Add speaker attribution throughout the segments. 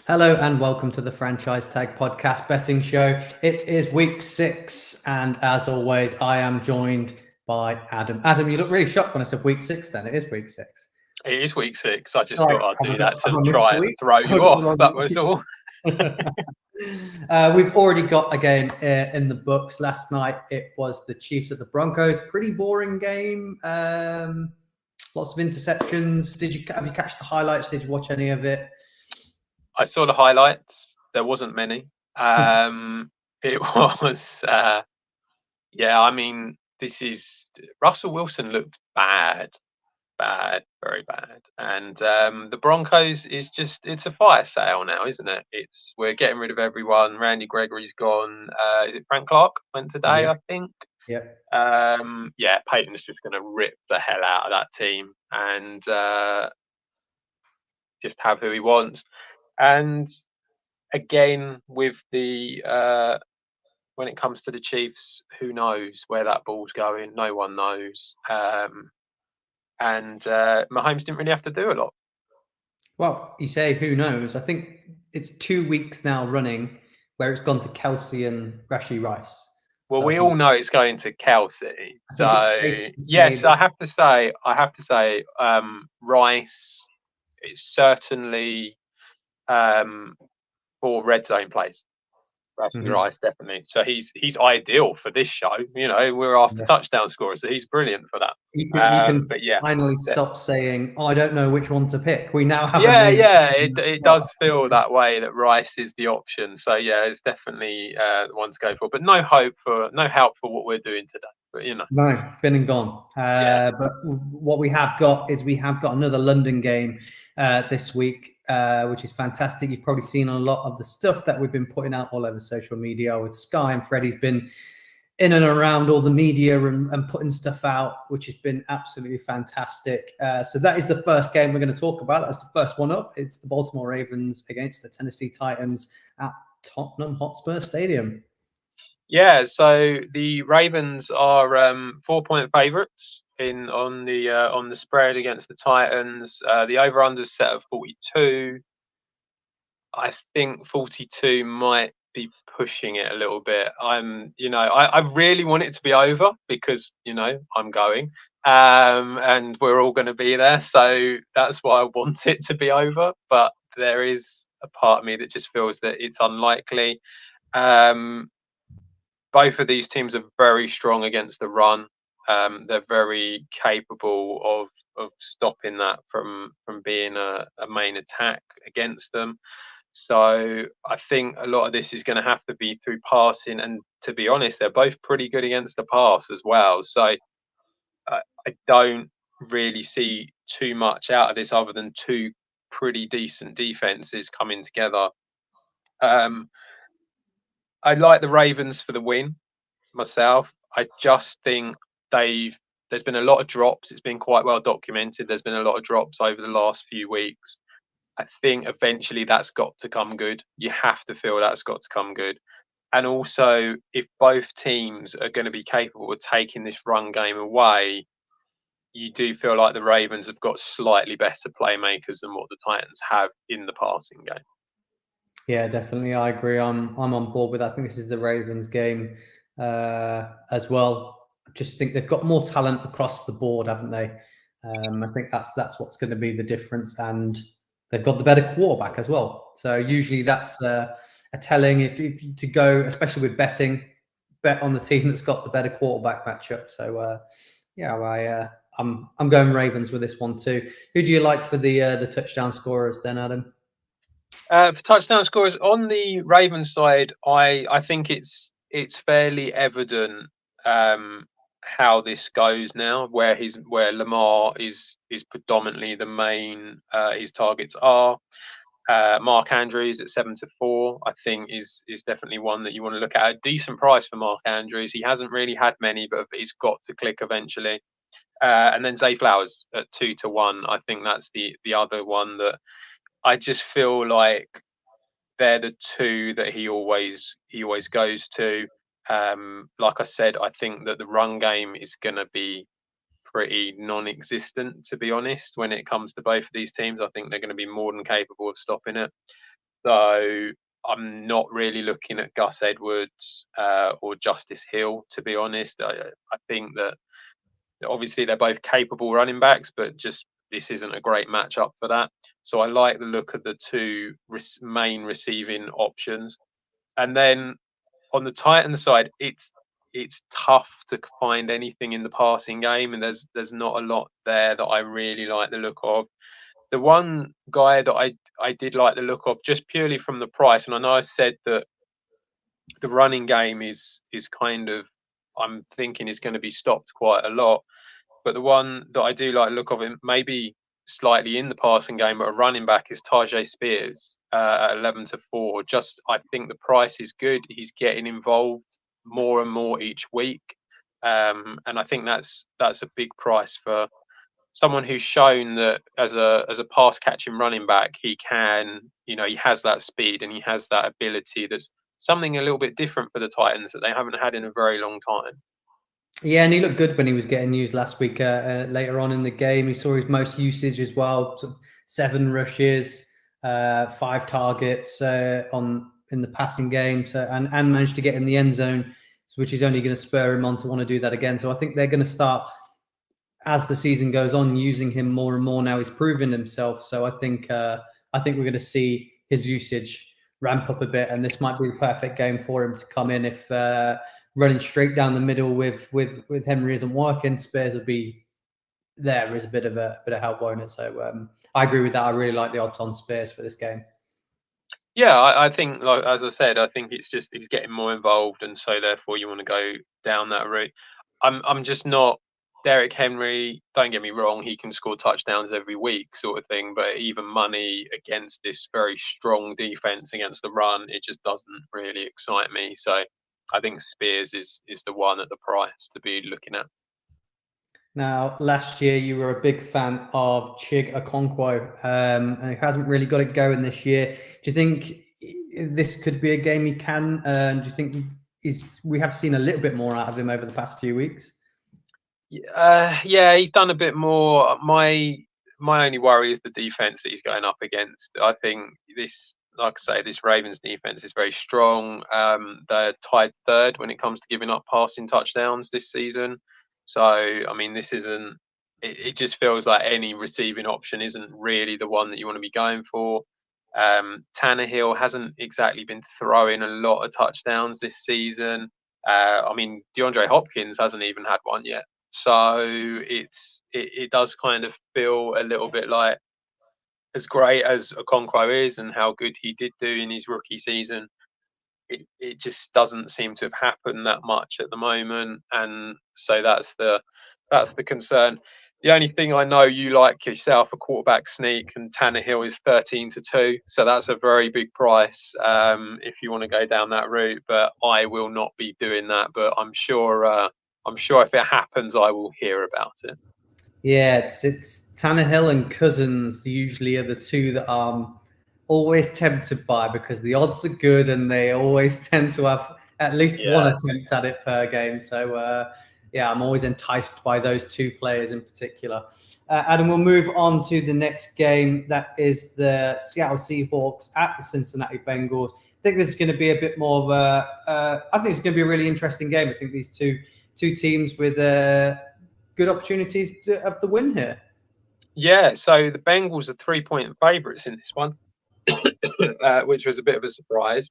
Speaker 1: Hello and welcome to the Franchise Tag Podcast Betting Show. It is week 6, and as always, I am joined by Adam. Adam, you look really shocked when I said week 6. Then it is week 6.
Speaker 2: It is week 6. I just
Speaker 1: Like,
Speaker 2: thought I'd do that
Speaker 1: have
Speaker 2: to
Speaker 1: I missed
Speaker 2: try
Speaker 1: a
Speaker 2: and
Speaker 1: week?
Speaker 2: throw
Speaker 1: Have I
Speaker 2: you
Speaker 1: got the
Speaker 2: off.
Speaker 1: wrong
Speaker 2: That
Speaker 1: week?
Speaker 2: was all.
Speaker 1: We've already got a game in the books. Last night it was the Chiefs at the Broncos. Pretty boring game. Lots of interceptions. Have you catch the highlights? Did you watch any of it?
Speaker 2: I saw the highlights. There wasn't many. It was, I mean, Russell Wilson looked bad, very bad. And the Broncos it's a fire sale now, isn't it? We're getting rid of everyone. Randy Gregory's gone. Is it Frank Clark went today,
Speaker 1: Yeah.
Speaker 2: I think?
Speaker 1: Yep.
Speaker 2: Peyton's just going to rip the hell out of that team and just have who he wants. And again, with the when it comes to the Chiefs, who knows where that ball's going? No one knows. And Mahomes didn't really have to do a lot.
Speaker 1: Well, you say who knows? I think it's 2 weeks now running where it's gone to Kelce and Rashee Rice.
Speaker 2: Well, we all know it's going to Kelce. So yes, I have to say, Rice is certainly for red zone plays. Rashee Rice, definitely. So he's ideal for this show. You know, we're after touchdown scorers, so he's brilliant for that.
Speaker 1: You can
Speaker 2: But yeah,
Speaker 1: finally stop saying, "Oh, I don't know which one to pick." We now have
Speaker 2: it does feel that way, that Rice is the option. So yeah, it's definitely the one to go for. But no help for what we're doing today. But you know,
Speaker 1: no, been and gone. But what we have got is another London game this week, which is fantastic. You've probably seen a lot of the stuff that we've been putting out all over social media with Sky, and Freddie's been in and around all the media and putting stuff out, which has been absolutely fantastic. So that is the first game we're going to talk about. That's the first one up. It's the Baltimore Ravens against the Tennessee Titans at Tottenham Hotspur Stadium.
Speaker 2: Yeah, so the Ravens are 4-point favourites on the spread against the Titans. The over/under is set at 42. I think 42 might be pushing it a little bit. I really want it to be over because I'm going, and we're all going to be there, so that's why I want it to be over. But there is a part of me that just feels that it's unlikely. Both of these teams are very strong against the run. They're very capable of stopping that from being a main attack against them. So I think a lot of this is going to have to be through passing. And to be honest, they're both pretty good against the pass as well. So I don't really see too much out of this other than two pretty decent defenses coming together. I like the Ravens for the win myself. I just think there's been a lot of drops. It's been quite well documented. There's been a lot of drops over the last few weeks. I think eventually that's got to come good. You have to feel that's got to come good. And also, if both teams are going to be capable of taking this run game away, you do feel like the Ravens have got slightly better playmakers than what the Titans have in the passing game.
Speaker 1: Yeah, definitely. I agree. I'm on board with that. I think this is the Ravens game as well. I just think they've got more talent across the board, haven't they? I think that's what's going to be the difference, and they've got the better quarterback as well. So usually that's a telling if to go, especially with betting, bet on the team that's got the better quarterback matchup. So I'm going Ravens with this one too. Who do you like for the touchdown scorers then, Adam?
Speaker 2: For touchdown scorers on the Ravens side, I think it's fairly evident how this goes now, where Lamar is predominantly the main his targets are. Mark Andrews at 7-4, I think is definitely one that you want to look at. A decent price for Mark Andrews. He hasn't really had many, but he's got to click eventually. And then Zay Flowers at 2-1. I think that's the other one that I just feel like they're the two that he always goes to. Like I said, I think that the run game is going to be pretty non-existent, to be honest, when it comes to both of these teams. I think they're going to be more than capable of stopping it. So I'm not really looking at Gus Edwards or Justice Hill, to be honest. I think that obviously they're both capable running backs, but just this isn't a great matchup for that. So I like the look of the two main receiving options. And then on the Titans side, it's tough to find anything in the passing game, and there's not a lot there that I really like the look of. The one guy that I did like the look of, just purely from the price, and I know I said that the running game is kind of, I'm thinking is going to be stopped quite a lot. But the one that I do like the look of him, maybe slightly in the passing game, but a running back, is Tajay Spears at 11-4. Just, I think the price is good. He's getting involved more and more each week, and I think that's a big price for someone who's shown that as a pass catching running back, he can, he has that speed and he has that ability. That's something a little bit different for the Titans that they haven't had in a very long time.
Speaker 1: Yeah, and he looked good when he was getting used last week. Later on in the game, he saw his most usage as well. 7 rushes, 5 targets in the passing game. So and managed to get in the end zone, which is only going to spur him on to want to do that again. So I think they're going to start, as the season goes on, using him more and more. Now he's proven himself. So I think we're going to see his usage ramp up a bit, and this might be the perfect game for him to come in if. Running straight down the middle with Henry isn't working. Spears will be there as a bit of help, won't it? So I agree with that. I really like the odds on Spears for this game.
Speaker 2: Yeah, I think, like as I said, I think it's just he's getting more involved, and so therefore you want to go down that route. I'm just not Derrick Henry. Don't get me wrong; he can score touchdowns every week, sort of thing. But even money against this very strong defense against the run, it just doesn't really excite me. So I think Spears is the one at the price to be looking at.
Speaker 1: Now, last year you were a big fan of Chig Okonkwo, and he hasn't really got it going this year. Do you think this could be a game he can? Do you think we have seen a little bit more out of him over the past few weeks?
Speaker 2: Yeah, he's done a bit more. My only worry is the defense that he's going up against. I think this, like I say, this Ravens defense is very strong. They're tied 3rd when it comes to giving up passing touchdowns this season. So, I mean, this isn't. It just feels like any receiving option isn't really the one that you want to be going for. Tannehill hasn't exactly been throwing a lot of touchdowns this season. I mean, DeAndre Hopkins hasn't even had one yet. So it does kind of feel a little bit like, as great as Okonkwo is and how good he did do in his rookie season, it just doesn't seem to have happened that much at the moment, and so that's the concern. The only thing I know you like yourself, a quarterback sneak, and Tannehill is 13-2, so that's a very big price if you want to go down that route. But I will not be doing that. But I'm sure if it happens, I will hear about it.
Speaker 1: Yeah, it's Tannehill and Cousins usually are the two that I'm always tempted by because the odds are good and they always tend to have at least one attempt at it per game. So yeah, I'm always enticed by those two players in particular. Adam, we'll move on to the next game. That is the Seattle Seahawks at the Cincinnati Bengals. I think this is going to be a bit more of I think it's going to be a really interesting game. I think these two teams with good opportunities of the win here.
Speaker 2: Yeah, so the Bengals are 3-point favourites in this one, which was a bit of a surprise.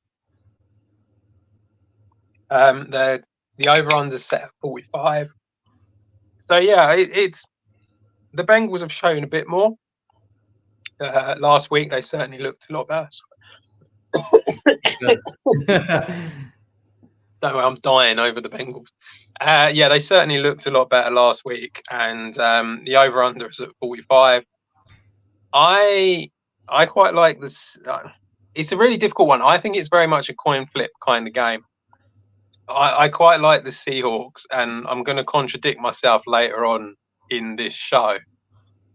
Speaker 2: The over-under set at 45. So yeah, it's the Bengals have shown a bit more. Last week they certainly looked a lot better. Don't worry, I'm dying over the Bengals. Yeah, they certainly looked a lot better last week, and the over/under is at 45. I quite like this. It's a really difficult one. I think it's very much a coin flip kind of game. I quite like the Seahawks, and I'm going to contradict myself later on in this show.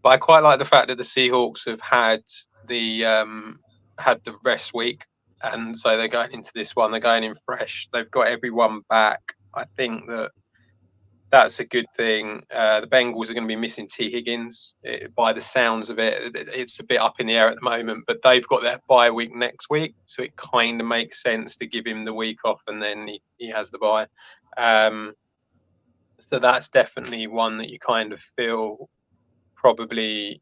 Speaker 2: But I quite like the fact that the Seahawks have had the rest week, and so they're going into this one. They're going in fresh. They've got everyone back. I think that that's a good thing. The Bengals are going to be missing T. Higgins. By the sounds of it, it's a bit up in the air at the moment, but they've got their bye week next week, so it kind of makes sense to give him the week off, and then he has the bye. So that's definitely one that you kind of feel probably.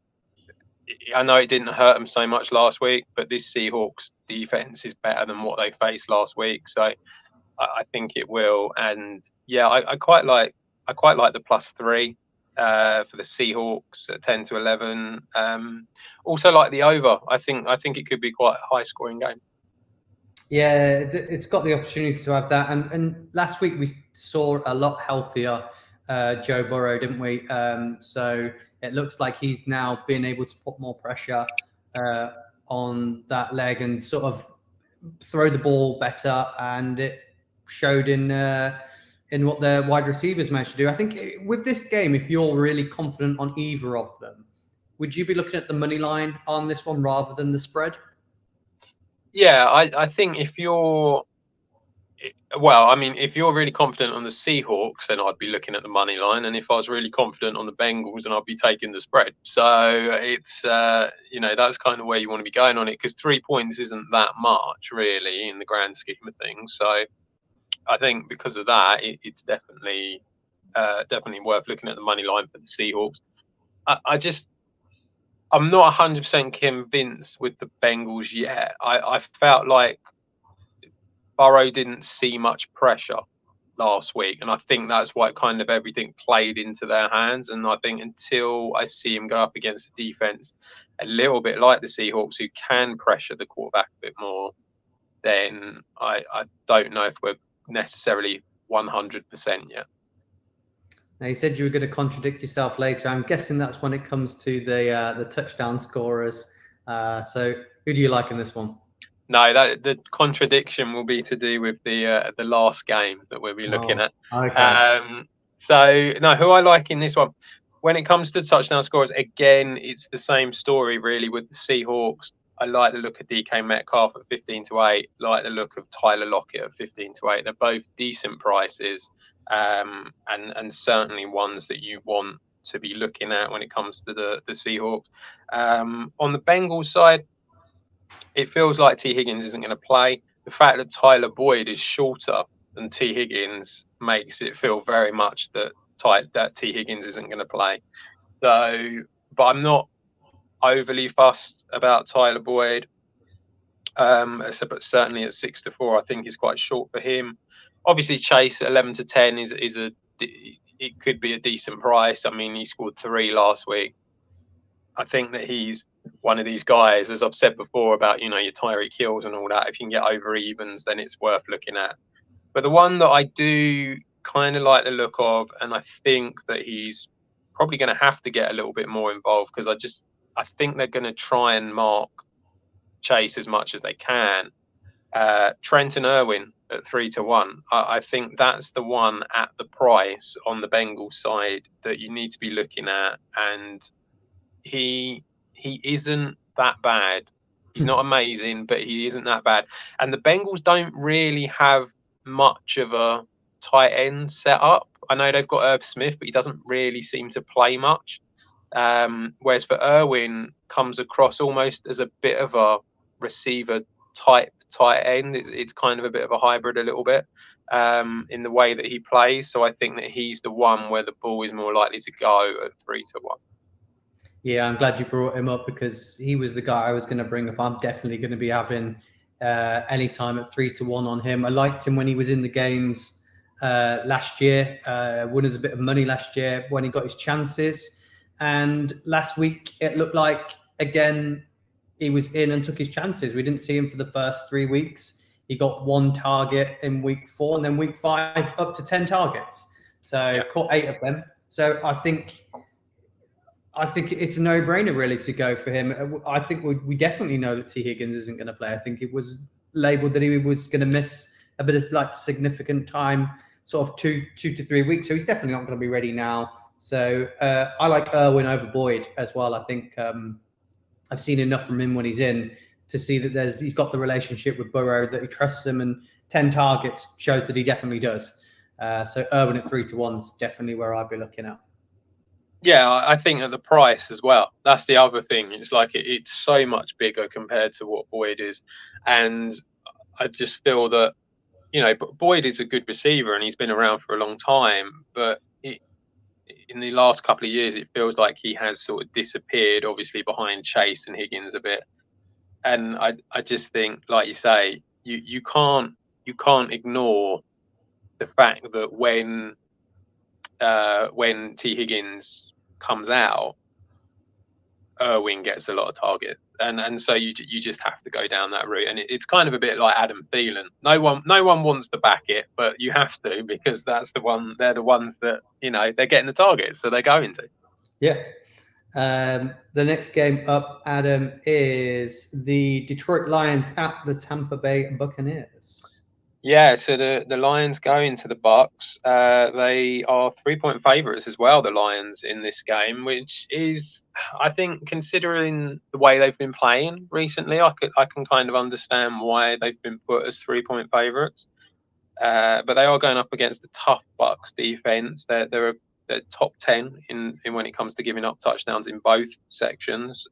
Speaker 2: I know it didn't hurt them so much last week, but this Seahawks defense is better than what they faced last week, so I think it will. And yeah, I quite like the +3 for the Seahawks at 10 to 11. Also like the over. I think it could be quite a high scoring game.
Speaker 1: Yeah, it's got the opportunity to have that. And last week we saw a lot healthier Joe Burrow, didn't we? So it looks like he's now been able to put more pressure on that leg and sort of throw the ball better. And it showed in what their wide receivers managed to do. I think with this game, if you're really confident on either of them, would you be looking at the money line on this one rather than the spread?
Speaker 2: Yeah, I think if you're if you're really confident on the Seahawks, then I'd be looking at the money line. And if I was really confident on the Bengals, then I'd be taking the spread. So it's, that's kind of where you want to be going on it, because 3 points isn't that much really in the grand scheme of things. So I think because of that, it's definitely worth looking at the money line for the Seahawks. I'm not 100% convinced with the Bengals yet. I felt like Burrow didn't see much pressure last week, and I think that's why kind of everything played into their hands. And I think until I see him go up against a defense a little bit like the Seahawks, who can pressure the quarterback a bit more, then I don't know if we're necessarily 100% yet.
Speaker 1: Now, you said you were going to contradict yourself later. I'm guessing that's when it comes to the touchdown scorers. So who do you like in this one?
Speaker 2: No, the contradiction will be to do with the last game that we'll be looking at.
Speaker 1: Okay.
Speaker 2: So no, who I like in this one, when it comes to touchdown scorers, again, it's the same story really with the Seahawks. I like the look of DK Metcalf at 15 to 8. Like the look of Tyler Lockett at 15 to 8. They're both decent prices, and certainly ones that you want to be looking at when it comes to the Seahawks. On the Bengals side, it feels like T. Higgins isn't going to play. The fact that Tyler Boyd is shorter than T. Higgins makes it feel very much that T. Higgins isn't going to play. So, but I'm not overly fussed about Tyler Boyd. But certainly at 6 to 4, I think is quite short for him. Obviously, Chase at 11 to 10 it could be a decent price. I mean, he scored 3 last week. I think that he's one of these guys, as I've said before about, your Tyreek Hills and all that. If you can get over evens, then it's worth looking at. But the one that I do kind of like the look of, and I think that he's probably going to have to get a little bit more involved, because I think they're going to try and mark Chase as much as they can. Trenton Irwin at 3 to 1. I think that's the one at the price on the Bengals side that you need to be looking at. And he isn't that bad. He's not amazing, but he isn't that bad. And the Bengals don't really have much of a tight end set up. I know they've got Irv Smith, but he doesn't really seem to play much. Whereas for Irwin, comes across almost as a bit of a receiver type tight end. It's kind of a bit of a hybrid a little bit in the way that he plays. So I think that he's the one where the ball is more likely to go at 3 to 1.
Speaker 1: Yeah, I'm glad you brought him up, because he was the guy I was going to bring up. I'm definitely going to be having any time at 3 to 1 on him. I liked him when he was in the games last year, won us a bit of money last year when he got his chances. And last week, it looked like, again, he was in and took his chances. We didn't see him for the first 3 weeks. He got 1 target in week 4, and then week 5 up to 10 targets. So caught 8 of them. So I think it's a no-brainer really to go for him. I think we definitely know that T. Higgins isn't going to play. I think it was labelled that he was going to miss a bit of significant time, sort of 2 to 3 weeks. So he's definitely not going to be ready now. So I like Irwin over Boyd as well. I think I've seen enough from him when he's in to see that he's got the relationship with Burrow, that he trusts him, and 10 targets shows that he definitely does. So Irwin at 3-1 is definitely where I'd be looking at.
Speaker 2: Yeah, I think at the price as well. That's the other thing. It's like it's so much bigger compared to what Boyd is, and I just feel that Boyd is a good receiver and he's been around for a long time, but in the last couple of years, it feels like he has sort of disappeared, obviously behind Chase and Higgins a bit. And I just think, like you say, you can't ignore the fact that when T Higgins comes out, Irwin gets a lot of target, and so you just have to go down that route, and it's kind of a bit like Adam Thielen. No one wants to back it, but you have to, because that's the one. They're the ones that they're getting the targets, so they're going to.
Speaker 1: Yeah. The next game up, Adam, is the Detroit Lions at the Tampa Bay Buccaneers.
Speaker 2: Yeah, so the Lions go into the Bucs. They are 3-point favorites as well, the Lions, in this game, which is, I think, considering the way they've been playing recently, I can kind of understand why they've been put as 3-point favorites. But they are going up against the tough Bucs defense. They're top 10 in when it comes to giving up touchdowns in both sections.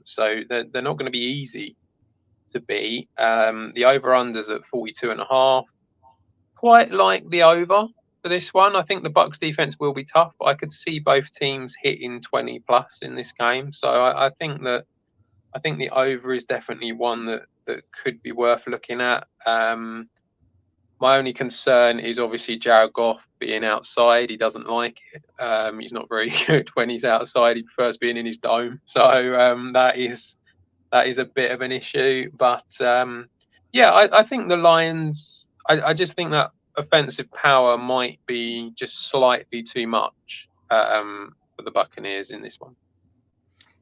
Speaker 2: So they're not going to be easy to beat. The over-unders at 42.5. Quite like the over for this one. I think the Bucs defense will be tough, but I could see both teams hitting 20 plus in this game. So I think the over is definitely one that could be worth looking at. My only concern is obviously Jared Goff being outside. He doesn't like it. He's not very good when he's outside. He prefers being in his dome. So that is a bit of an issue. But I think the Lions, I just think that offensive power might be just slightly too much for the Buccaneers in this one.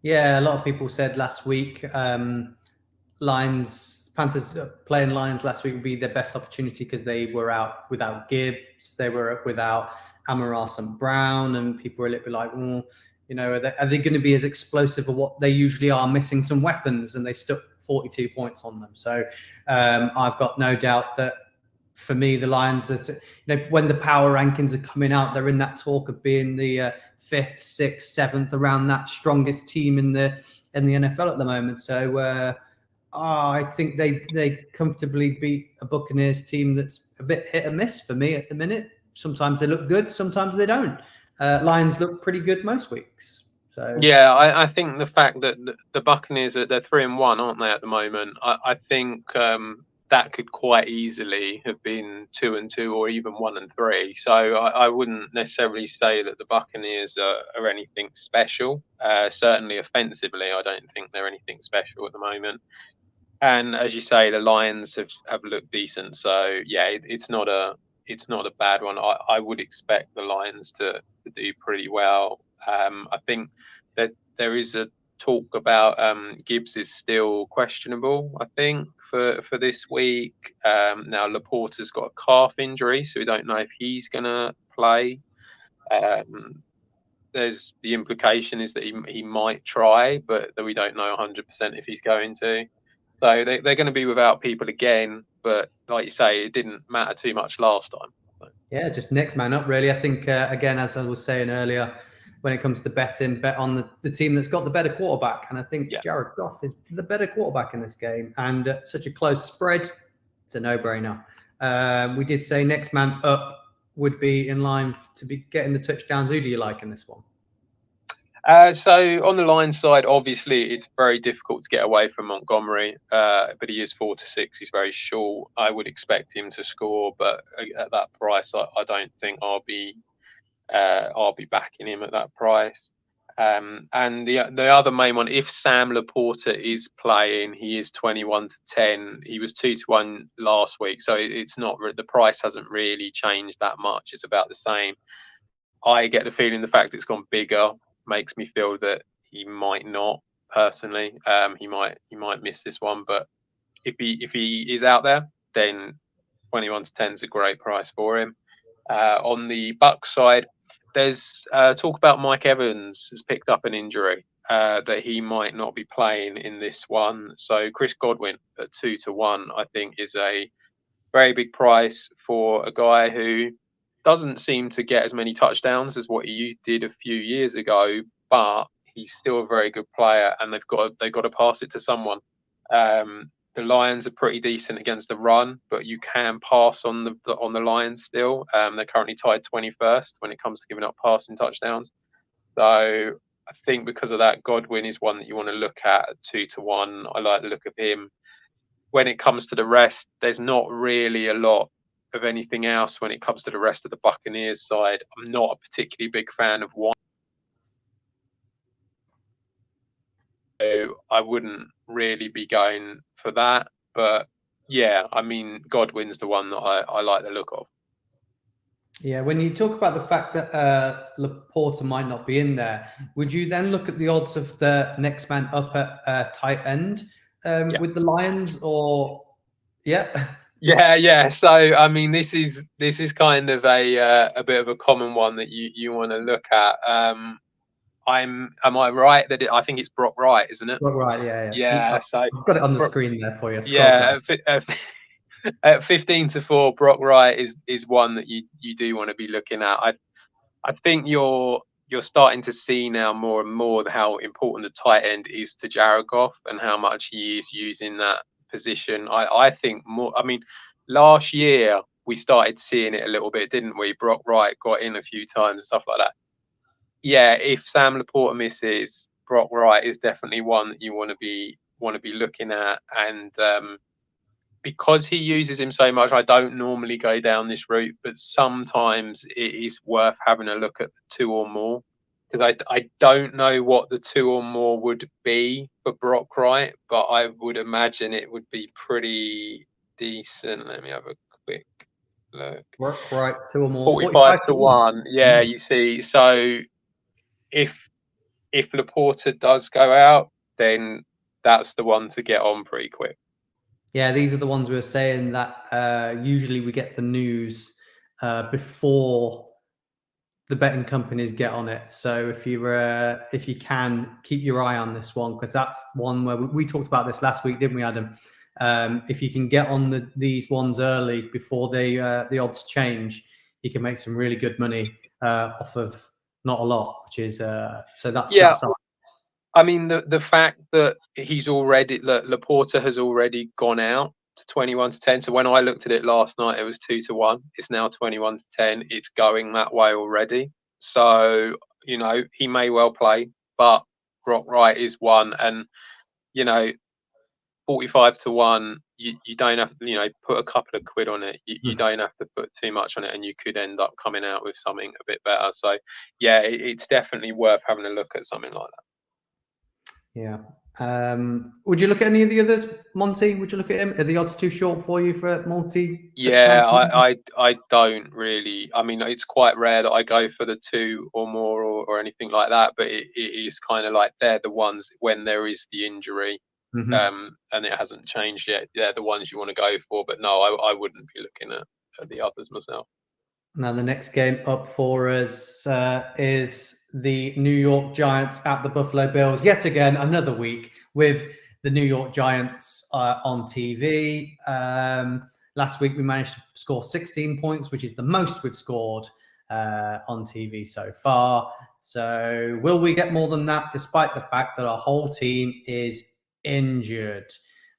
Speaker 1: Yeah, a lot of people said last week Panthers playing Lions last week would be their best opportunity because they were out without Gibbs, they were without Amon-Ra St. Brown, and people were a little bit like, are they going to be as explosive as what they usually are, missing some weapons? And they stuck 42 points on them. So I've got no doubt that for me, the Lions, when the power rankings are coming out, they're in that talk of being the 5th, 6th, 7th, around that strongest team in the NFL at the moment. So I think they comfortably beat a Buccaneers team that's a bit hit and miss for me at the minute. Sometimes they look good, sometimes they don't. Lions look pretty good most weeks. So
Speaker 2: yeah, I think the fact that the Buccaneers they're 3-1, aren't they, at the moment? I think that could quite easily have been 2-2 or even 1-3. So I wouldn't necessarily say that the Buccaneers are anything special. Certainly offensively, I don't think they're anything special at the moment. And as you say, the Lions have looked decent. So yeah, it's not a bad one. I would expect the Lions to do pretty well. I think that there is a talk about Gibbs is still questionable, I think, for this week. Now Laporta's got a calf injury, so we don't know if he's going to play. There's the implication is that he might try, but that we don't know 100% if he's going to. So they're going to be without people again, but like you say, it didn't matter too much last time. So.
Speaker 1: Yeah, just next man up, really. I think, again, as I was saying earlier, when it comes to betting, bet on the team that's got the better quarterback. And I think Jared Goff is the better quarterback in this game. And such a close spread, it's a no-brainer. We did say next man up would be in line to be getting the touchdowns. Who do you like in this one?
Speaker 2: So on the Lions side, obviously it's very difficult to get away from Montgomery, but he is 4-6. He's very short. I would expect him to score, but at that price, I don't think I'll be backing him at that price. And the other main one, if Sam Laporta is playing, he is 21-10. He was 2-1 last week, so it's not, the price hasn't really changed that much. It's about the same. I get the feeling the fact it's gone bigger makes me feel that he might not, personally. He might miss this one, but if he is out there, then 21-10 is a great price for him. On the Bucs side, there's talk about Mike Evans has picked up an injury, that he might not be playing in this one. So Chris Godwin at 2-1, I think, is a very big price for a guy who doesn't seem to get as many touchdowns as what he did a few years ago, but he's still a very good player, and they've got to pass it to someone. The Lions are pretty decent against the run, but you can pass on the Lions still. They're currently tied 21st when it comes to giving up passing touchdowns. So I think because of that, Godwin is one that you want to look at 2-1. I like the look of him. When it comes to the rest, there's not really a lot of anything else when it comes to the rest of the Buccaneers side. I'm not a particularly big fan of one. So I wouldn't really be going for that. But yeah, I mean, Godwin's the one that I like the look of.
Speaker 1: Yeah, when you talk about the fact that Laporta might not be in there, would you then look at the odds of the next man up at tight end with the Lions, or yeah?
Speaker 2: Yeah. So I mean, this is kind of a bit of a common one that you want to look at. Am I right that I think it's Brock Wright, isn't it?
Speaker 1: Brock Wright,
Speaker 2: yeah. So
Speaker 1: I've got it on the screen there for you.
Speaker 2: Yeah, at 15-4, Brock Wright is one that you do want to be looking at. I think you're starting to see now more and more how important the tight end is to Jared Goff and how much he is using that position. I think more. I mean, last year we started seeing it a little bit, didn't we? Brock Wright got in a few times and stuff like that. Yeah, if Sam Laporta misses, Brock Wright is definitely one that you want to be looking at. And because he uses him so much, I don't normally go down this route, but sometimes it is worth having a look at the 2 or more, because I don't know what the 2 or more would be for Brock Wright, but I would imagine it would be pretty decent. Let me have a quick look.
Speaker 1: Brock Wright 2 or more.
Speaker 2: 45-1. Yeah, you see. So if Laporta does go out, then that's the one to get on pretty quick.
Speaker 1: Yeah, these are the ones we were saying that usually we get the news before the betting companies get on it. So if you can keep your eye on this one, because that's one where we talked about this last week, didn't we, Adam? If you can get on these ones early before the odds change, you can make some really good money off of not a lot, which is so that's
Speaker 2: yeah. I mean, the fact that Laporta has already gone out to 21-10. So when I looked at it last night, it was 2-1. It's now 21-10. It's going that way already. So, he may well play, but Brock Wright is one. And, 45-1, you don't have to, put a couple of quid on it. You don't have to put too much on it, and you could end up coming out with something a bit better. So, yeah, it's definitely worth having a look at something like that.
Speaker 1: Yeah. Would you look at any of the others, Monty? Would you look at him? Are the odds too short for you for Monty?
Speaker 2: Yeah, I don't really. I mean, it's quite rare that I go for the 2 or more or anything like that, but it is kind of like they're the ones when there is the injury, and it hasn't changed yet. They're the ones you want to go for, but no, I wouldn't be looking at the others myself.
Speaker 1: Now, the next game up for us is the New York Giants at the Buffalo Bills. Yet again, another week with the New York Giants on TV. Last week, we managed to score 16 points, which is the most we've scored on TV so far. So will we get more than that, despite the fact that our whole team is injured?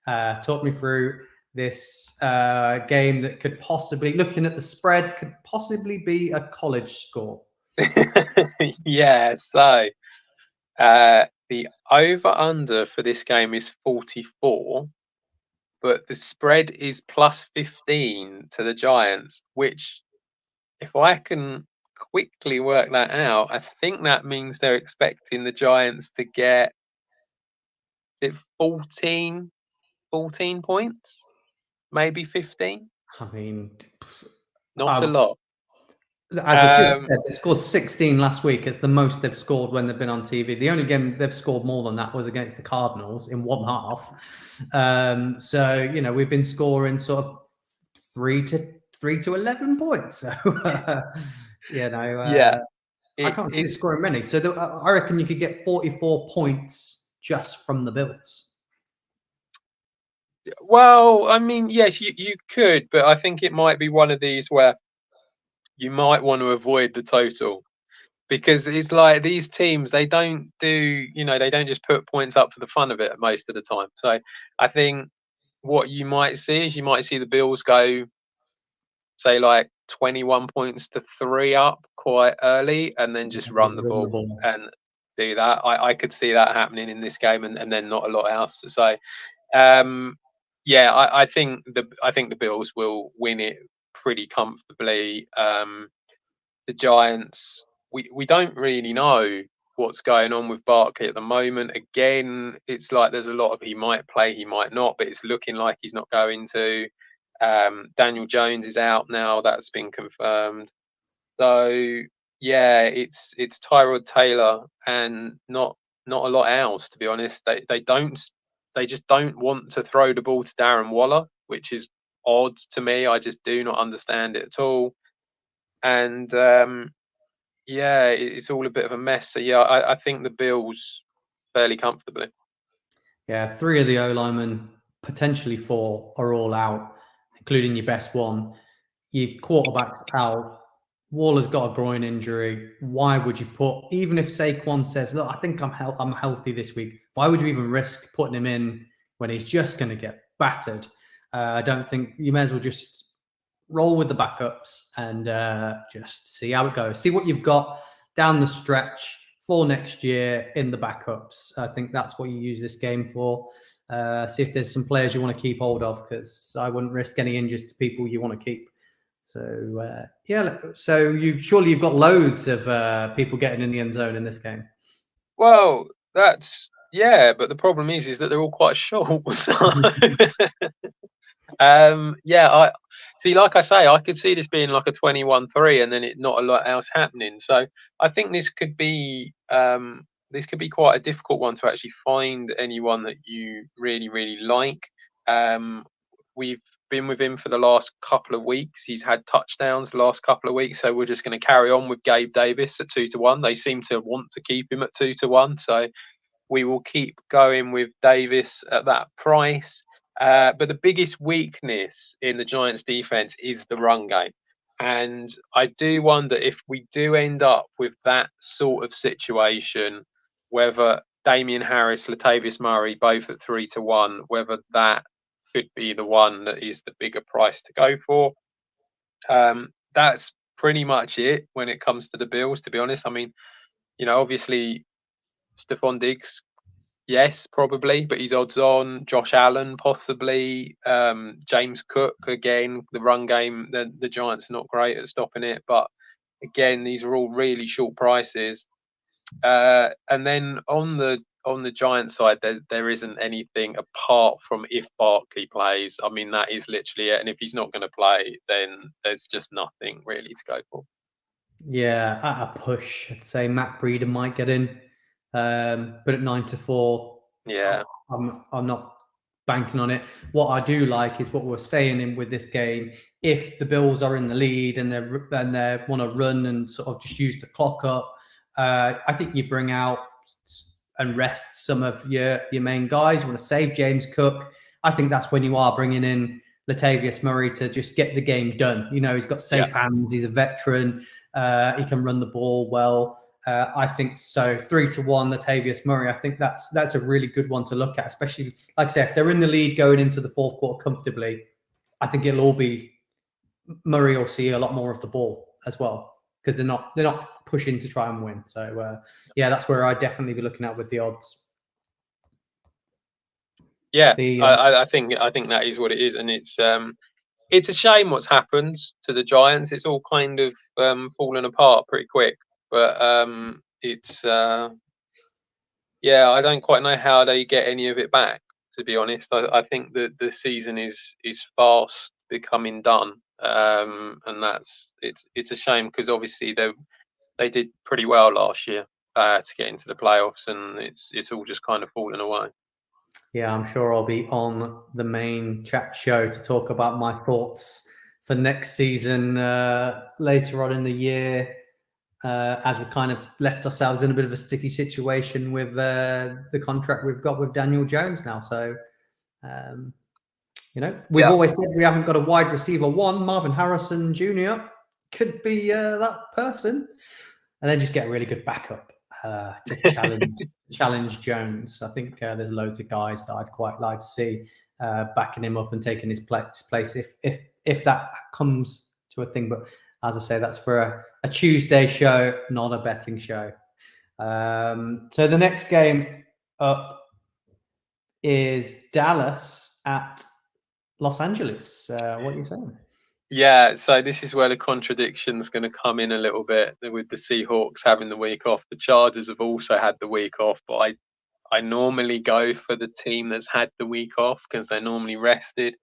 Speaker 1: Talk me through this game that could possibly, looking at the spread, could possibly be a college score.
Speaker 2: Yeah, so the over-under for this game is 44, but the spread is +15 to the Giants, which, if I can quickly work that out, I think that means they're expecting the Giants to get 14 points, maybe 15.
Speaker 1: I mean,
Speaker 2: not a lot.
Speaker 1: As I just said, they scored 16 last week. It's the most they've scored when they've been on TV. The only game they've scored more than that was against the Cardinals in one half. So, we've been scoring sort of 3 to 11 points. So, I can't see scoring many. So I reckon you could get 44 points just from the Bills.
Speaker 2: Well, I mean, yes, you could, but I think it might be one of these where you might want to avoid the total, because it's like these teams, they don't do, they don't just put points up for the fun of it most of the time. So I think what you might see is the Bills go, say, like 21 points to 3 up quite early, and then just run the ball and do that. I could see that happening in this game, and then not a lot else to say. Yeah, I think the Bills will win it pretty comfortably. The Giants, we don't really know what's going on with Barkley at the moment. Again, it's like there's a lot of he might play, he might not, but it's looking like he's not going to. Daniel Jones is out now, that's been confirmed. So yeah, it's Tyrod Taylor and not a lot else, to be honest. They just don't want to throw the ball to Darren Waller, which is odd to me. I just do not understand it at all. And yeah, it's all a bit of a mess. So yeah, I think the Bills fairly comfortably.
Speaker 1: Yeah, 3 of the O-linemen, potentially 4, are all out, including your best one. Your quarterback's out. Waller's got a groin injury. Why would you put, even if Saquon says, look, I think I'm healthy this week, why would you even risk putting him in when he's just going to get battered? I don't think, you may as well just roll with the backups and just see how it goes. See what you've got down the stretch for next year in the backups. I think that's what you use this game for. See if there's some players you want to keep hold of, because I wouldn't risk any injuries to people you want to keep. So yeah, so you've got loads of people getting in the end zone in this game.
Speaker 2: Well, but the problem is that they're all quite short. So yeah, I see. Like I say, I could see this being like a 21-3, and then it not a lot else happening. So I think this could be quite a difficult one to actually find anyone that you really, really like. We've been with him for the last couple of weeks. He's had touchdowns the last couple of weeks, so we're just going to carry on with Gabe Davis at 2-1. They seem to want to keep him at 2-1, so we will keep going with Davis at that price. But the biggest weakness in the Giants' defense is the run game. And I do wonder if we do end up with that sort of situation, whether Damian Harris, Latavius Murray, both at 3-1, whether that could be the one that is the bigger price to go for. That's pretty much it when it comes to the Bills, to be honest. I mean, obviously Stephon Diggs, yes, probably, but he's odds on. Josh Allen, possibly. James Cook, again, the run game, the Giants are not great at stopping it, but again, these are all really short prices. And then on the Giants side, there isn't anything apart from if Barkley plays. I mean, that is literally it. And if he's not going to play, then there's just nothing really to go for.
Speaker 1: Yeah, at a push, I'd say Matt Breida might get in. But at 9-4,
Speaker 2: yeah,
Speaker 1: I'm not banking on it. What I do like is what we're saying with this game. If the Bills are in the lead and they want to run and sort of just use the clock up, I think you bring out and rest some of your main guys. You want to save James Cook. I think that's when you are bringing in Latavius Murray to just get the game done. He's got safe hands. He's a veteran. He can run the ball well. I think so. 3-1, Latavius Murray. I think that's a really good one to look at, especially, like I say, if they're in the lead going into the fourth quarter comfortably. I think it'll all be Murray will see a lot more of the ball as well, because they're not pushing to try and win. So yeah, that's where I'd definitely be looking at with the odds.
Speaker 2: Yeah, I think that is what it is, and it's a shame what's happened to the Giants. It's all kind of fallen apart pretty quick. But it's I don't quite know how they get any of it back, to be honest. I think that the season is fast becoming done, and it's a shame, because obviously they did pretty well last year to get into the playoffs, and it's all just kind of fallen away.
Speaker 1: Yeah, I'm sure I'll be on the main chat show to talk about my thoughts for next season later on in the year. As we kind of left ourselves in a bit of a sticky situation with the contract we've got with Daniel Jones now. So, we've always said we haven't got a wide receiver one, Marvin Harrison Jr. could be that person, and then just get a really good backup to challenge Jones. I think there's loads of guys that I'd quite like to see backing him up and taking his place if that comes to a thing. But as I say, that's for a Tuesday show, not a betting show. So the next game up is Dallas at Los Angeles. What are you saying?
Speaker 2: Yeah, so this is where the contradiction's going to come in a little bit with the Seahawks having the week off. The Chargers have also had the week off, but I normally go for the team that's had the week off because they're normally rested.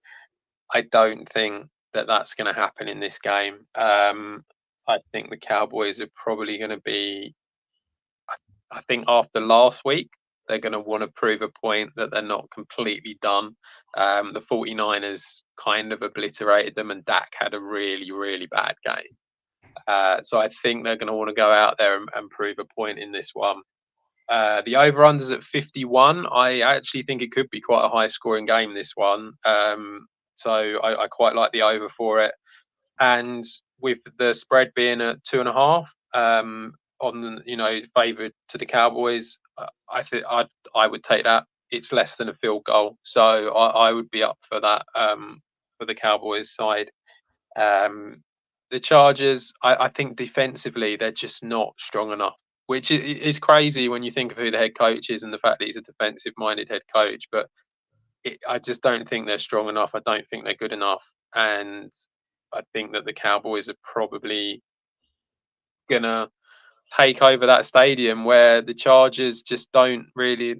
Speaker 2: I don't think that that's going to happen in this game. I think the Cowboys are probably going to be. I think after last week, they're going to want to prove a point that they're not completely done. The 49ers kind of obliterated them, and Dak had a really, really bad game. So I think they're going to want to go out there and prove a point in this one. The over-unders at 51. I actually think it could be quite a high-scoring game, this one. So I quite like the over for it. And with the spread being at 2.5, on the favoured to the Cowboys, I think I would take that. It's less than a field goal, so I would be up for that for the Cowboys side. The Chargers, I think defensively they're just not strong enough, which is crazy when you think of who the head coach is and the fact that he's a defensive-minded head coach. But I just don't think they're strong enough. I don't think they're good enough, and I think that the Cowboys are probably gonna take over that stadium where the Chargers just don't really.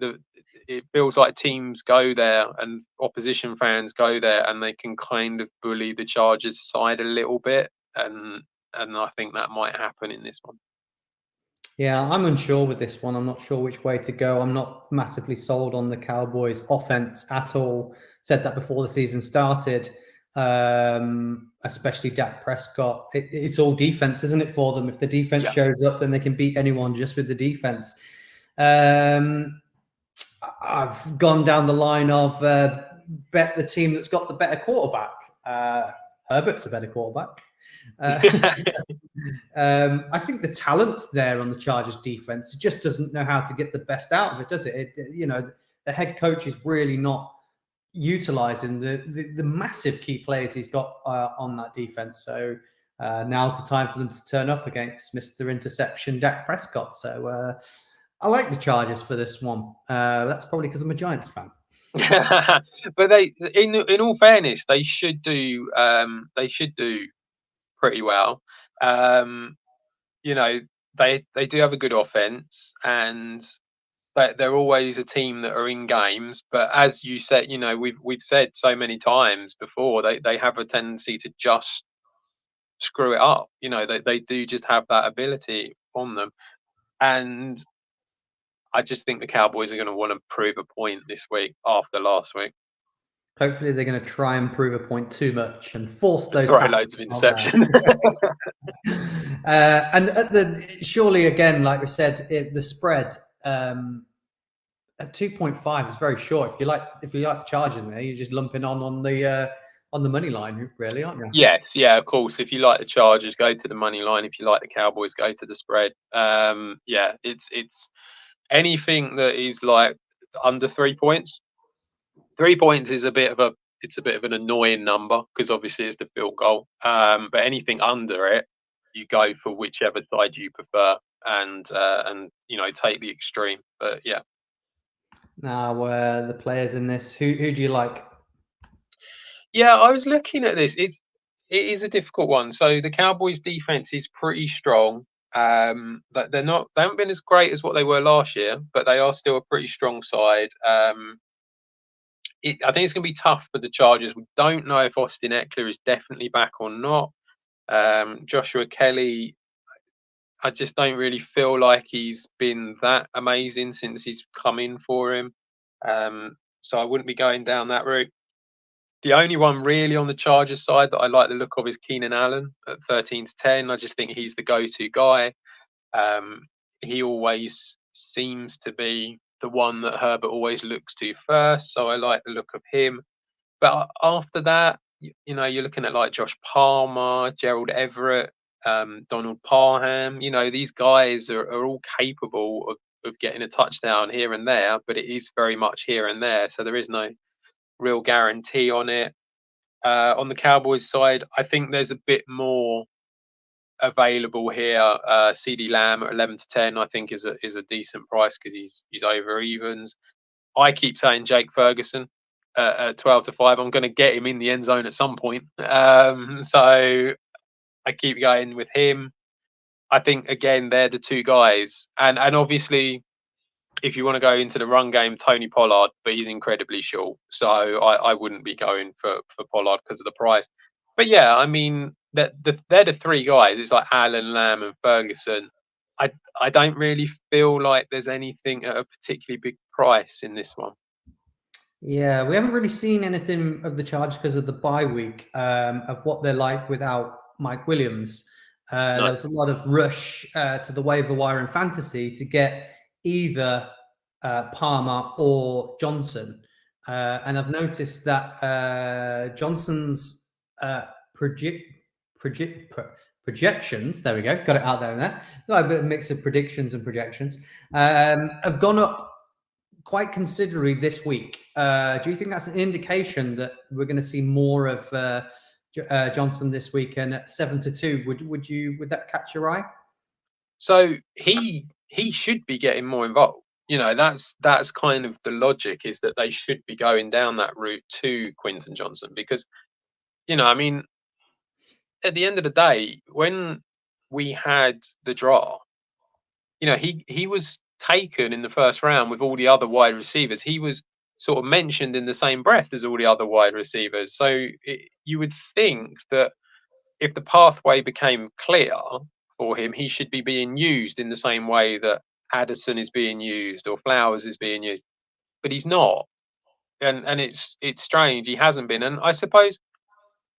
Speaker 2: It feels like teams go there and opposition fans go there and they can kind of bully the Chargers side a little bit, and I think that might happen in this one.
Speaker 1: Yeah, I'm unsure with this one. I'm not sure which way to go. I'm not massively sold on the Cowboys' offense at all. Said that before the season started, especially Dak Prescott. It's all defense, isn't it, for them? If the defense shows up, then they can beat anyone just with the defense. I've gone down the line of bet the team that's got the better quarterback. Herbert's a better quarterback. I think the talent's there on the Chargers defense. It just doesn't know how to get the best out of it, does it? The head coach is really not utilizing the massive key players he's got on that defense. So now's the time for them to turn up against Mr. Interception Dak Prescott. So I like the Chargers for this one. That's probably because I'm a Giants fan.
Speaker 2: But they, in all fairness, they should do pretty well. They do have a good offense, and they're always a team that are in games. But as you said, we've said so many times before, they have a tendency to just screw it up. They do just have that ability on them, and I just think the Cowboys are going to want to prove a point this week after last week.
Speaker 1: Hopefully, they're going to try and prove a point too much and force those
Speaker 2: loads of interception.
Speaker 1: And surely again, like we said, the spread at 2.5 is very short. If you like the Chargers, there you're just lumping on the money line, really, aren't you?
Speaker 2: Yes, yeah, of course. If you like the Chargers, go to the money line. If you like the Cowboys, go to the spread. It's anything that is like under 3 points. 3 points is a bit of an annoying number because obviously it's the field goal. But anything under it, you go for whichever side you prefer, and take the extreme. But yeah.
Speaker 1: Now, the players in this, who do you like?
Speaker 2: Yeah, I was looking at this. It is a difficult one. So the Cowboys' defense is pretty strong. But they haven't been as great as what they were last year, but they are still a pretty strong side. I think it's going to be tough for the Chargers. We don't know if Austin Ekeler is definitely back or not. Joshua Kelly, I just don't really feel like he's been that amazing since he's come in for him. So I wouldn't be going down that route. The only one really on the Chargers side that I like the look of is Keenan Allen at 13-10. I just think he's the go-to guy. He always seems to be the one that Herbert always looks to first, so I like the look of him. But after that, you're looking at like Josh Palmer, Gerald Everett. Donald Parham. You know, these guys are all capable of getting a touchdown here and there, but it is very much here and there. So there is no real guarantee on it. On the Cowboys side, I think there's a bit more available here. CD Lamb at 11 to 10, I think is a decent price because he's over evens. I keep saying Jake Ferguson at 12 to 5. I'm going to get him in the end zone at some point. So I keep going with him. I think again they're the two guys, and obviously if you want to go into the run game, Tony Pollard, but he's incredibly short, so I wouldn't be going for Pollard because of the price. But yeah, I mean they're the three guys. It's like Allen, Lamb, and Ferguson. I don't really feel like there's anything at a particularly big price in this one.
Speaker 1: Yeah, we haven't really seen anything of the Chargers because of the bye week, of what they're like without Mike Williams.
Speaker 2: No.
Speaker 1: There was a lot of rush to the waiver wire in fantasy to get either Palmer or Johnson. And I've noticed that Johnson's projections, there we go, got it out there and there, a bit of mix of predictions and projections, have gone up quite considerably this week. Do you think that's an indication that we're going to see more of Johnson this week? And at 7 to 2, would that catch your eye?
Speaker 2: So he should be getting more involved. You know, that's kind of the logic, is that they should be going down that route to Quinton Johnson, because, you know, I mean, at the end of the day, when we had the draw, you know, he was taken in the first round with all the other wide receivers. He was sort of mentioned in the same breath as all the other wide receivers. So you would think that if the pathway became clear for him, he should be being used in the same way that Addison is being used or Flowers is being used, but he's not. And it's strange. He hasn't been. And I suppose,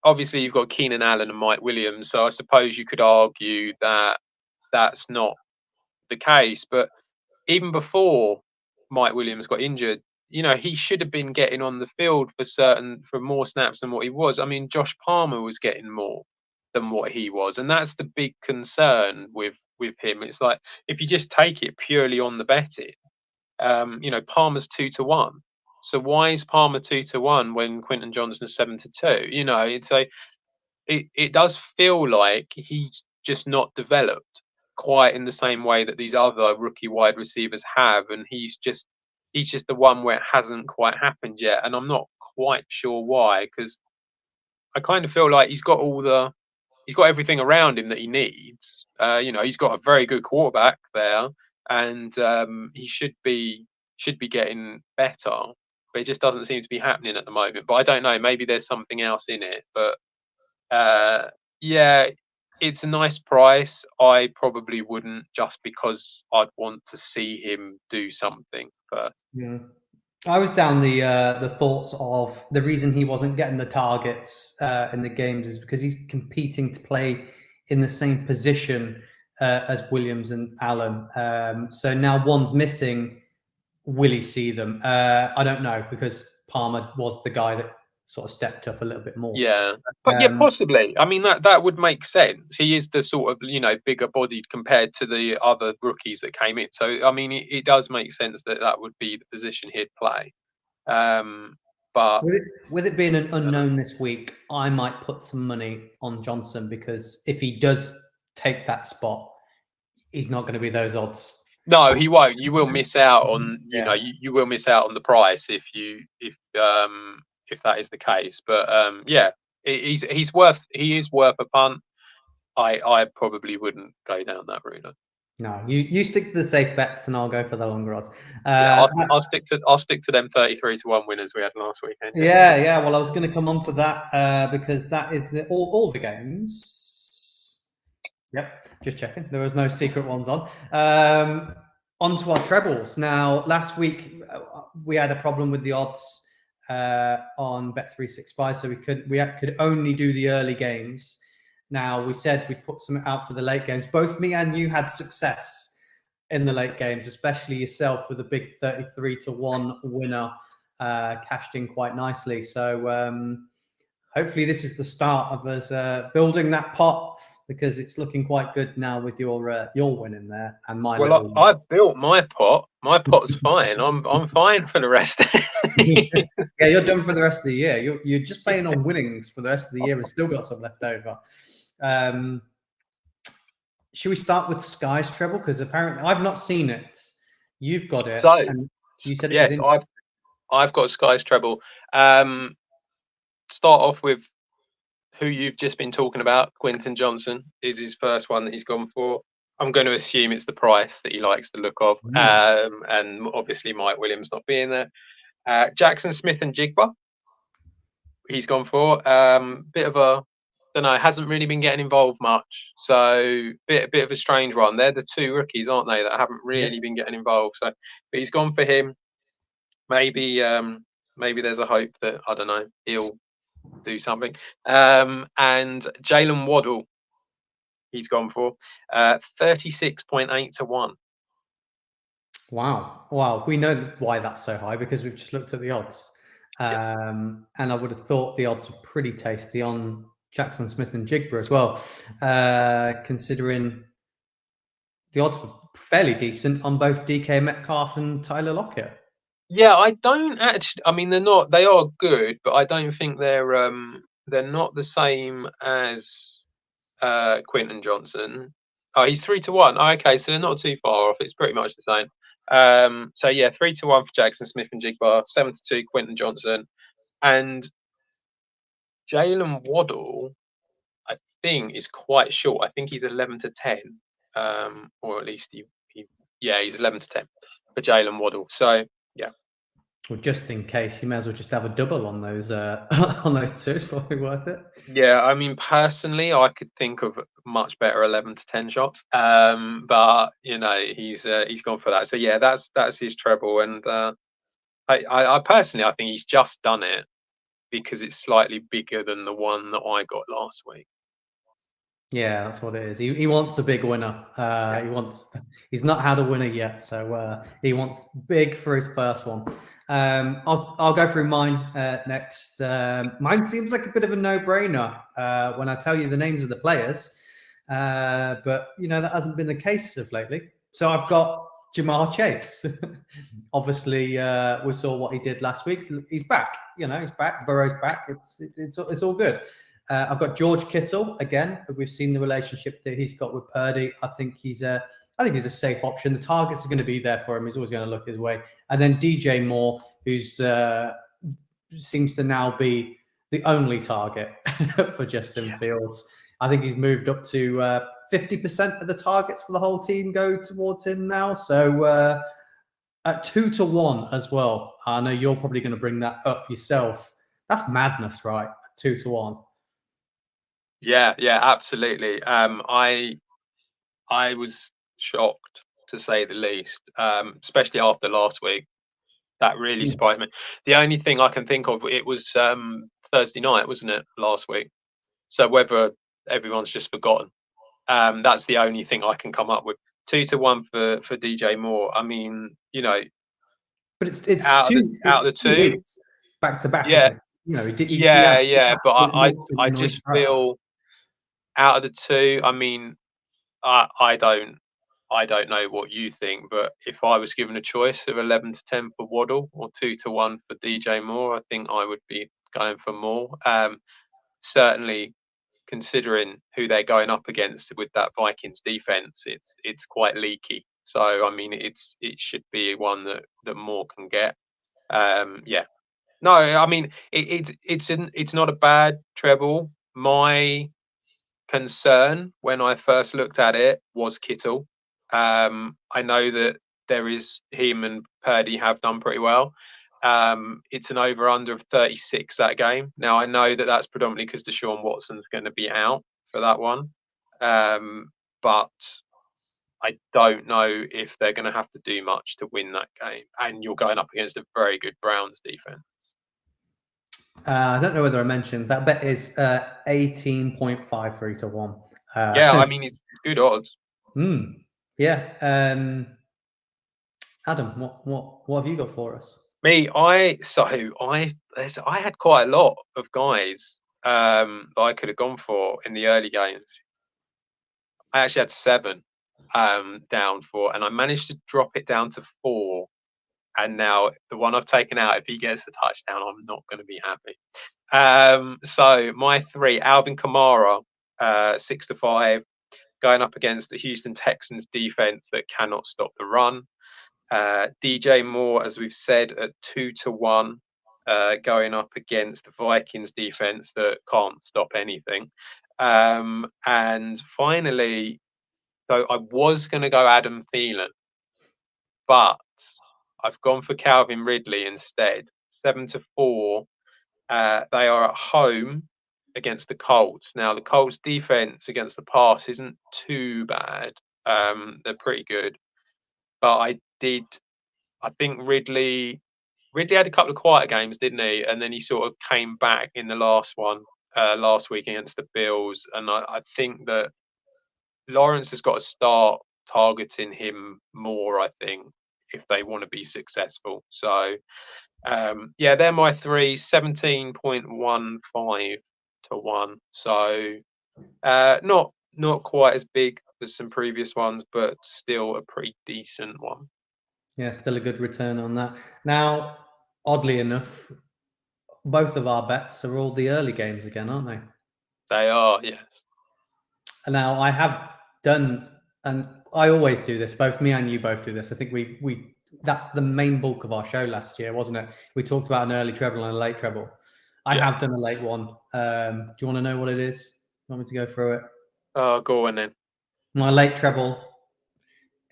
Speaker 2: obviously, you've got Keenan Allen and Mike Williams, so I suppose you could argue that that's not the case. But even before Mike Williams got injured, you know, he should have been getting on the field for more snaps than what he was. I mean, Josh Palmer was getting more than what he was, and that's the big concern with him. It's like, if you just take it purely on the betting, you know, Palmer's 2 to 1. So why is Palmer 2 to 1 when Quinton Johnson's 7 to 2? You know, it does feel like he's just not developed quite in the same way that these other rookie wide receivers have, and he's just the one where it hasn't quite happened yet, and I'm not quite sure why, because I kind of feel like he's got everything around him that he needs. You know, he's got a very good quarterback there, and he should be getting better, but it just doesn't seem to be happening at the moment. But I don't know, maybe there's something else in it. But yeah, it's a nice price. I probably wouldn't, just because I'd want to see him do something first.
Speaker 1: Yeah. I was down the thoughts of the reason he wasn't getting the targets in the games is because he's competing to play in the same position as Williams and Allen. So now one's missing. Will he see them? I don't know, because Palmer was the guy that sort of stepped up a little bit more.
Speaker 2: Yeah, but yeah, possibly. I mean, that would make sense. He is the sort of, you know, bigger bodied compared to the other rookies that came in. So I mean, it does make sense that would be the position he'd play. But
Speaker 1: with it being an unknown this week, I might put some money on Johnson, because if he does take that spot, he's not going to be those odds.
Speaker 2: No, he won't. You will miss out on, you know, you will miss out on the price if that is the case. But yeah, he is worth a punt. I probably wouldn't go down that route.
Speaker 1: No, you stick to the safe bets, and I'll go for the longer odds.
Speaker 2: Yeah, I'll stick to them 33 to 1 winners we had last weekend.
Speaker 1: Yeah. Well, I was going to come on to that because that is all the games. Yep, just checking. There was no secret ones on. On to our trebles. Now, last week we had a problem with the odds on Bet365, so we could only do the early games. Now, we said we'd put some out for the late games. Both me and you had success in the late games, especially yourself with a big 33 to 1 winner, cashed in quite nicely. So hopefully this is the start of us building that pot, because it's looking quite good now with your win in there and my
Speaker 2: Well,
Speaker 1: little.
Speaker 2: I've built my pot. My pot's fine. I'm fine for the rest.
Speaker 1: Yeah, you're done for the rest of the year. You're just playing on winnings for the rest of the year and still got some left over. Should we start with Sky's treble? Because apparently I've not seen it. You've got it.
Speaker 2: So,
Speaker 1: and you said
Speaker 2: yes,
Speaker 1: it was
Speaker 2: I've got Sky's treble. Start off with who you've just been talking about. Quinton Johnson is his first one that he's gone for. I'm going to assume it's the price that he likes the look of, and obviously Mike Williams not being there. Jackson Smith-Njigba, he's gone for. Bit of a, don't know, hasn't really been getting involved much, so bit of a strange one. They're the two rookies, aren't they, that haven't really been getting involved. So, but he's gone for him. Maybe there's a hope that, I don't know, he'll do something. And Jalen Waddle, he's gone for 36.8 to 1.
Speaker 1: Wow. We know why that's so high because we've just looked at the odds. And I would have thought the odds were pretty tasty on Jackson Smith-Njigba as well, considering the odds were fairly decent on both DK Metcalf and Tyler Lockett.
Speaker 2: Yeah, I don't actually. I mean, they are good, but I don't think they're not the same as Quinton Johnson. Oh, he's 3 to 1. Oh, okay, so they're not too far off. It's pretty much the same. So yeah, 3 to 1 for Jackson Smith-Njigba, 7 to 2 Quinton Johnson, and Jalen Waddle, I think, is quite short. I think he's 11 to 10, or at least he's 11 to 10 for Jalen Waddle. So yeah.
Speaker 1: Well, just in case, you may as well just have a double on those on those two. It's probably worth it.
Speaker 2: Yeah, I mean, personally, I could think of much better 11 to 10 shots. But you know, he's gone for that. So yeah, that's his treble. And I personally, I think he's just done it because it's slightly bigger than the one that I got last week.
Speaker 1: Yeah, that's what it is. He wants a big winner. He's not had a winner yet, so he wants big for his first one. I'll go through mine next. Mine seems like a bit of a no-brainer when I tell you the names of the players, but you know that hasn't been the case of lately. So I've got Ja'Marr Chase. Obviously, we saw what he did last week. He's back. You know, he's back. Burrow's back. It's all good. I've got George Kittle again. We've seen the relationship that he's got with Purdy. I think he's a safe option. The targets are going to be there for him. He's always going to look his way. And then DJ Moore, who's seems to now be the only target for Justin Fields. I think he's moved up to 50% of the targets for the whole team go towards him now. So at 2 to 1 as well. I know you're probably going to bring that up yourself. That's madness, right? 2 to 1.
Speaker 2: Yeah, absolutely. I was shocked, to say the least, especially after last week. That really surprised me. The only thing I can think of, it was Thursday night, wasn't it, last week? So whether everyone's just forgotten, that's the only thing I can come up with. 2 to 1 for DJ Moore. I mean, you know,
Speaker 1: but it's
Speaker 2: out of the two
Speaker 1: weeks back to back.
Speaker 2: Yeah,
Speaker 1: you know,
Speaker 2: but I just feel out of the two. I mean, I don't know what you think, but if I was given a choice of 11 to 10 for Waddle or 2 to 1 for DJ Moore, I think I would be going for Moore. Certainly, considering who they're going up against with that Vikings defense, it's quite leaky. So I mean, it should be one that Moore can get. No, I mean it's not a bad treble. My concern when I first looked at it was Kittle. I know that him and Purdy have done pretty well. It's an over/under of 36 that game. Now I know that that's predominantly because Deshaun Watson's going to be out for that one, but I don't know if they're going to have to do much to win that game. And you're going up against a very good Browns defense.
Speaker 1: I don't know whether I mentioned that bet is 18.53 to 1.
Speaker 2: Yeah, I mean it's good odds.
Speaker 1: Yeah. Adam, what have you got for us?
Speaker 2: Me, I had quite a lot of guys that I could have gone for in the early games. I actually had 7 down for, and I managed to drop it down to 4. And now the one I've taken out, if he gets a touchdown, I'm not going to be happy. So my 3, Alvin Kamara, 6-5, going up against the Houston Texans defense that cannot stop the run. DJ Moore, as we've said, at 2-1, going up against the Vikings defense that can't stop anything. And finally, so I was going to go Adam Thielen, but I've gone for Calvin Ridley instead. 7-4. They are at home against the Colts. Now, the Colts defense against the pass isn't too bad. They're pretty good. But I think Ridley had a couple of quiet games, didn't he? And then he sort of came back in the last one, last week against the Bills. And I think that Lawrence has got to start targeting him more, I think, if they want to be successful. So, yeah, they're my 3, 17.15 to 1. So, not quite as big as some previous ones, but still a pretty decent one.
Speaker 1: Yeah, still a good return on that. Now, oddly enough, both of our bets are all the early games again, aren't they?
Speaker 2: They are, yes.
Speaker 1: Now, I have done, and I always do this, both me and you both do this. I think we that's the main bulk of our show last year, wasn't it? We talked about an early treble and a late treble. I have done a late one. Do you want to know what it is? You want me to go through it?
Speaker 2: Oh, go on then.
Speaker 1: My late treble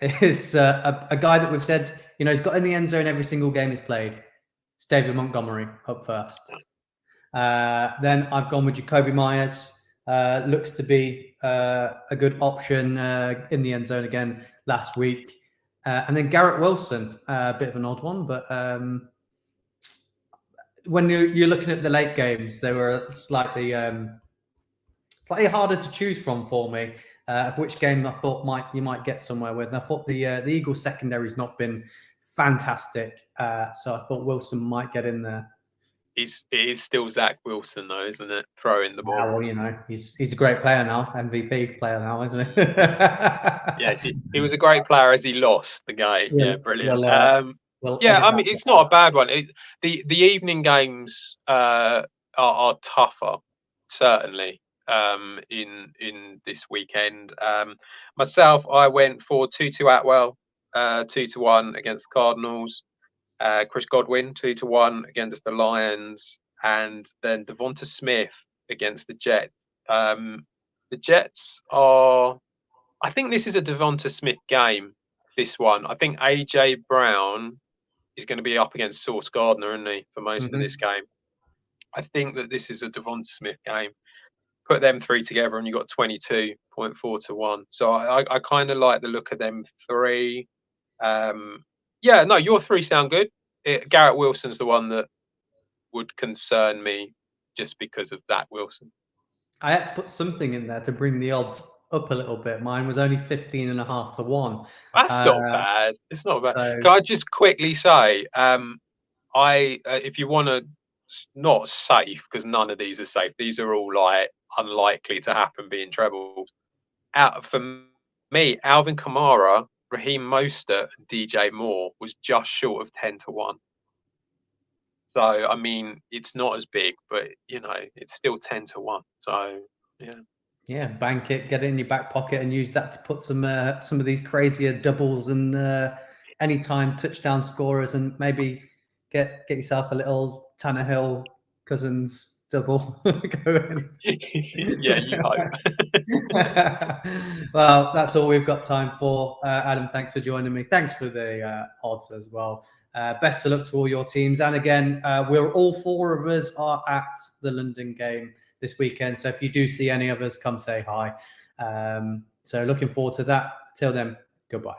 Speaker 1: is a guy that we've said, he's got in the end zone every single game he's played. It's David Montgomery up first. Then I've gone with Jacoby Myers. Looks to be a good option in the end zone again last week. And then Garrett Wilson, a bit of an odd one, but when you're looking at the late games, they were slightly harder to choose from for me. Of which game I thought you might get somewhere with. And I thought the Eagles secondary's not been fantastic, so I thought Wilson might get in there.
Speaker 2: It is still Zach Wilson, though, isn't it? Throwing the ball.
Speaker 1: Well, he's a great player now, MVP player now, isn't he?
Speaker 2: Yes, he was a great player as he lost the game. Yeah, brilliant.
Speaker 1: Yeah,
Speaker 2: I mean, it's not a bad one. The evening games are tougher, certainly, in this weekend. Myself, I went for Tutu Atwell, 2-1 against the Cardinals. Chris Godwin, 2-1 against the Lions, and then Devonta Smith against the Jets. The Jets are, I think this is a Devonta Smith game, this one. I think AJ Brown is going to be up against Sauce Gardner, isn't he, for most of this game. I think that this is a Devonta Smith game. Put them 3 together and you got 22.4 to 1. So I kind of like the look of them 3. Yeah, no, your 3 sound good. Garrett Wilson's the one that would concern me just because of that Wilson.
Speaker 1: I had to put something in there to bring the odds up a little bit. Mine was only 15.5 to 1.
Speaker 2: That's not bad. It's not bad. So, can I just quickly say, if you want to, not safe, because none of these are safe. These are all like unlikely to happen, being trebles. For me, Alvin Kamara, Raheem Mostert, and DJ Moore was just short of 10 to 1. So, I mean, it's not as big, but, it's still 10 to 1. So, yeah.
Speaker 1: Yeah, bank it, get it in your back pocket and use that to put some of these crazier doubles and anytime touchdown scorers, and maybe get yourself a little Tannehill Cousins double going.
Speaker 2: Yeah, you hope.
Speaker 1: Well, that's all we've got time for. Adam, thanks for joining me. Thanks for the odds as well. Best of luck to all your teams. And again, we're all 4 of us are at the London game this weekend. So if you do see any of us, come say hi. So looking forward to that. Till then, goodbye.